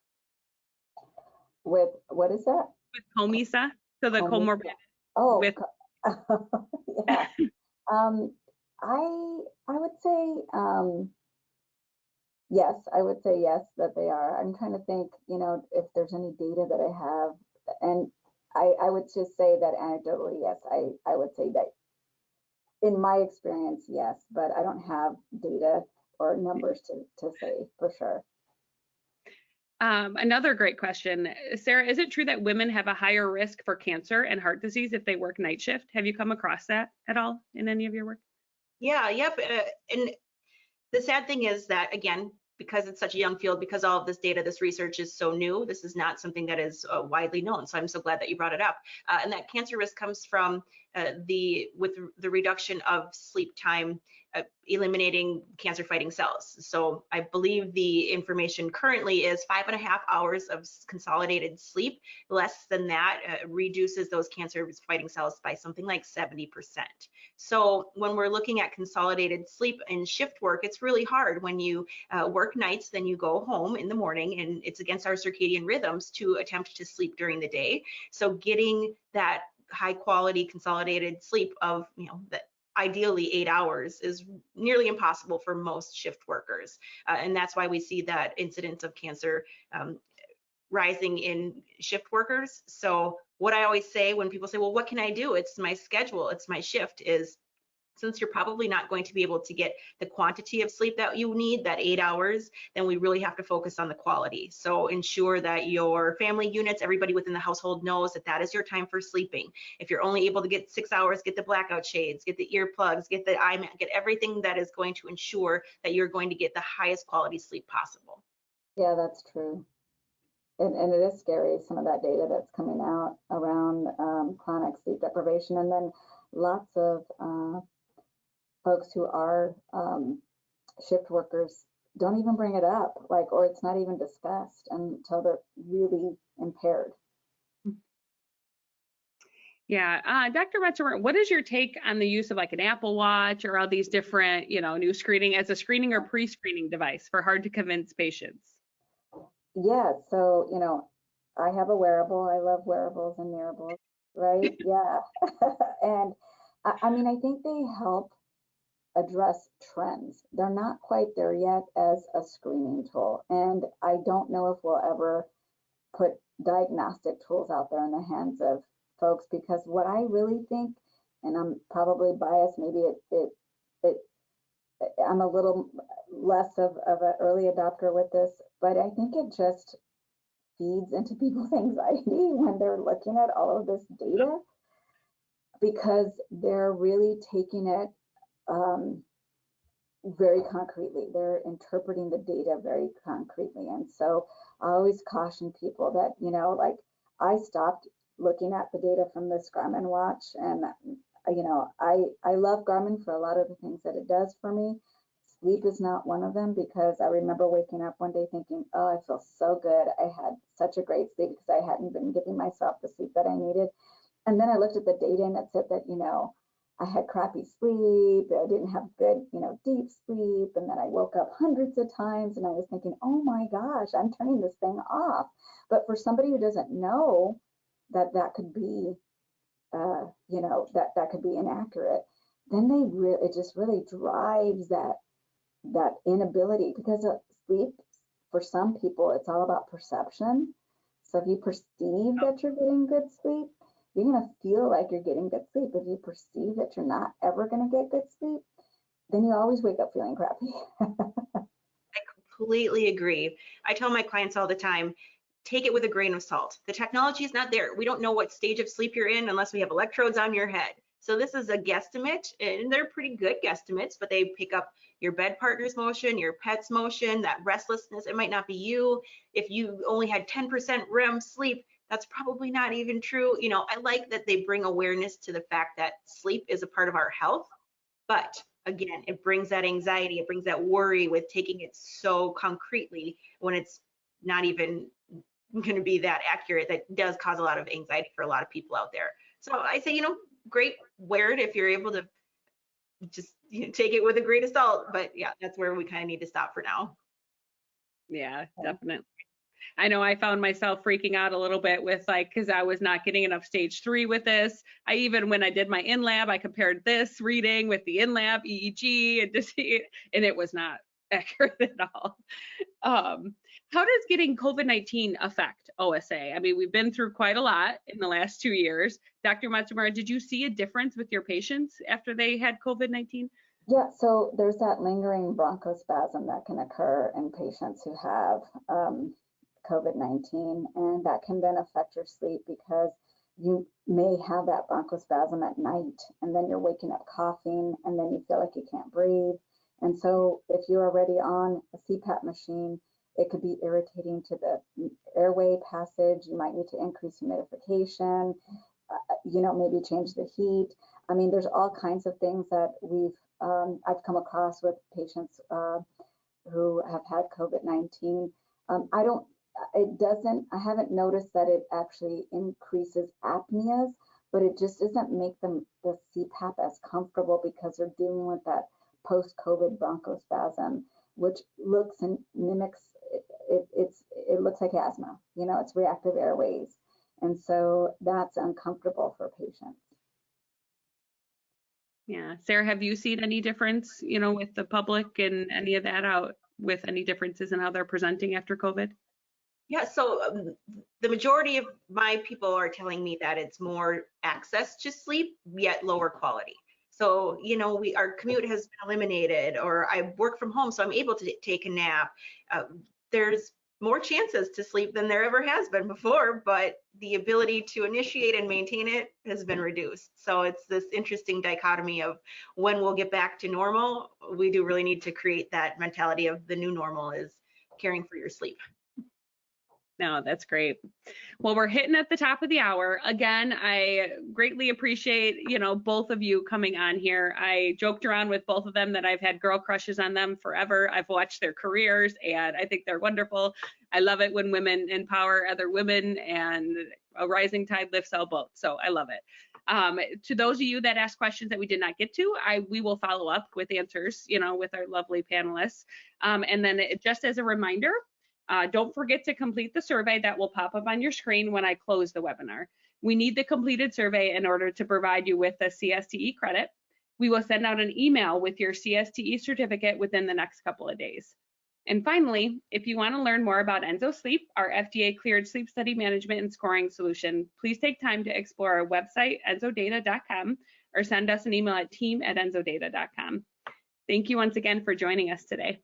With what is that? With COMISA, so the comorbid. Oh, with yeah. I would say yes, I would say yes that they are. I'm trying to think, if there's any data that I have, and I would just say that anecdotally, yes, I would say that in my experience, yes, but I don't have data or numbers to say for sure. Another great question. Sarah, is it true that women have a higher risk for cancer and heart disease if they work night shift? Have you come across that at all in any of your work? Yeah, yep. And the sad thing is that, again, because it's such a young field, because all of this data, this research is so new, this is not something that is widely known. So I'm so glad that you brought it up. And that cancer risk comes from with the reduction of sleep time, eliminating cancer fighting cells. So I believe the information currently is 5.5 hours of consolidated sleep. Less than that reduces those cancer fighting cells by something like 70%. So when we're looking at consolidated sleep and shift work, it's really hard when you work nights, then you go home in the morning, and it's against our circadian rhythms to attempt to sleep during the day. So getting that high quality consolidated sleep of, that ideally 8 hours is nearly impossible for most shift workers. And that's why we see that incidence of cancer rising in shift workers. So what I always say when people say, well, what can I do? It's my schedule, it's my shift, is since you're probably not going to be able to get the quantity of sleep that you need, that 8 hours, then we really have to focus on the quality. So ensure that your family units, everybody within the household knows that that is your time for sleeping. If you're only able to get 6 hours, get the blackout shades, get the earplugs, get the eye mat, get everything that is going to ensure that you're going to get the highest quality sleep possible. Yeah, that's true. And it is scary, some of that data that's coming out around chronic sleep deprivation. And then lots of folks who are shift workers don't even bring it up, or it's not even discussed until they're really impaired. Yeah, Dr. Matsumura, what is your take on the use of like an Apple Watch or all these different, new screening as a screening or pre-screening device for hard to convince patients? Yeah, so I have a wearable. I love wearables and wearables, right? Yeah. And I mean, I think they help address trends. They're not quite there yet as a screening tool. And I don't know if we'll ever put diagnostic tools out there in the hands of folks, because what I really think, and I'm probably biased, maybe I'm a little less of an early adopter with this, but I think it just feeds into people's anxiety when they're looking at all of this data, because they're really taking it very concretely. They're interpreting the data very concretely. And so I always caution people that, I stopped looking at the data from this Garmin watch, and, I love Garmin for a lot of the things that it does for me. Sleep is not one of them, because I remember waking up one day thinking, oh, I feel so good. I had such a great sleep because I hadn't been giving myself the sleep that I needed. And then I looked at the data and it said that, I had crappy sleep, I didn't have good, deep sleep, and then I woke up hundreds of times, and I was thinking, oh my gosh, I'm turning this thing off. But for somebody who doesn't know that that could be, that could be inaccurate, then it just really drives that inability, because sleep, for some people, it's all about perception. So if you perceive that you're getting good sleep, you're going to feel like you're getting good sleep. If you perceive that you're not ever going to get good sleep, then you always wake up feeling crappy. I completely agree. I tell my clients all the time, take it with a grain of salt. The technology is not there. We don't know what stage of sleep you're in unless we have electrodes on your head. So this is a guesstimate, and they're pretty good guesstimates, but they pick up your bed partner's motion, your pet's motion, that restlessness. It might not be you. If you only had 10% REM sleep, that's probably not even true. I like that they bring awareness to the fact that sleep is a part of our health, but again, it brings that anxiety, it brings that worry with taking it so concretely when it's not even going to be that accurate. That does cause a lot of anxiety for a lot of people out there. So I say, great, wear it if you're able to just take it with a grain of salt. But yeah, that's where we kind of need to stop for now. Yeah, definitely. I know I found myself freaking out a little bit with like, because I was not getting enough stage 3 with this. I even, when I did my in-lab, I compared this reading with the in-lab EEG and just, and it was not accurate at all. How does getting COVID-19 affect OSA? I mean, we've been through quite a lot in the last 2 years. Dr. Matsumura, did you see a difference with your patients after they had COVID-19? Yeah, so there's that lingering bronchospasm that can occur in patients who have COVID-19, and that can then affect your sleep because you may have that bronchospasm at night, and then you're waking up coughing, and then you feel like you can't breathe. And so if you're already on a CPAP machine, it could be irritating to the airway passage. You might need to increase humidification, maybe change the heat. I mean, there's all kinds of things that I've come across with patients who have had COVID-19. I haven't noticed that it actually increases apneas, but it just doesn't make the CPAP as comfortable because they're dealing with that post-COVID bronchospasm, which looks and mimics, it looks like asthma, it's reactive airways. And so that's uncomfortable for patients. Yeah. Sarah, have you seen any difference, with the public and any of that out with any differences in how they're presenting after COVID? Yeah, so the majority of my people are telling me that it's more access to sleep, yet lower quality. So, our commute has been eliminated, or I work from home, so I'm able to take a nap. There's more chances to sleep than there ever has been before, but the ability to initiate and maintain it has been reduced. So it's this interesting dichotomy of when we'll get back to normal. We do really need to create that mentality of the new normal is caring for your sleep. No, that's great. Well, we're hitting at the top of the hour. Again, I greatly appreciate, both of you coming on here. I joked around with both of them that I've had girl crushes on them forever. I've watched their careers and I think they're wonderful. I love it when women empower other women and a rising tide lifts all boats. So I love it. To those of you that asked questions that we did not get to, we will follow up with answers, with our lovely panelists. And then just as a reminder, don't forget to complete the survey that will pop up on your screen when I close the webinar. We need the completed survey in order to provide you with the CSTE credit. We will send out an email with your CSTE certificate within the next couple of days. And finally, if you want to learn more about EnsoSleep, our FDA-cleared sleep study management and scoring solution, please take time to explore our website, ensodata.com, or send us an email at team@ensodata.com. Thank you once again for joining us today.